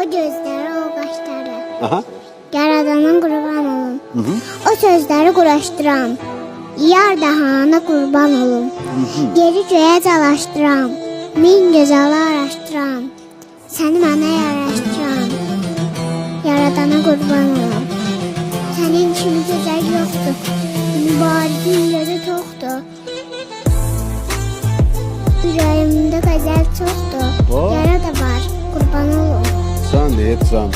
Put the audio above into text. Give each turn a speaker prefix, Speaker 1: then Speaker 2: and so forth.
Speaker 1: O gözləri, o qaşları.
Speaker 2: Aha.
Speaker 1: Yaradanın qurban olum. O sözləri quraşdıram. Yar dahana qurban olum. Geri göyə calaşdıram. Min gözəli araşdıram. Səni mənə yaraşdıram. Yaradana qurban olum. Sənin kimi gözəl yoxdur. Mübarəkin gözü toxdur. Ürəyimdə qəzəl çoxdur.
Speaker 2: Oh.
Speaker 1: Yara da var, qurban olum.
Speaker 2: Can, can.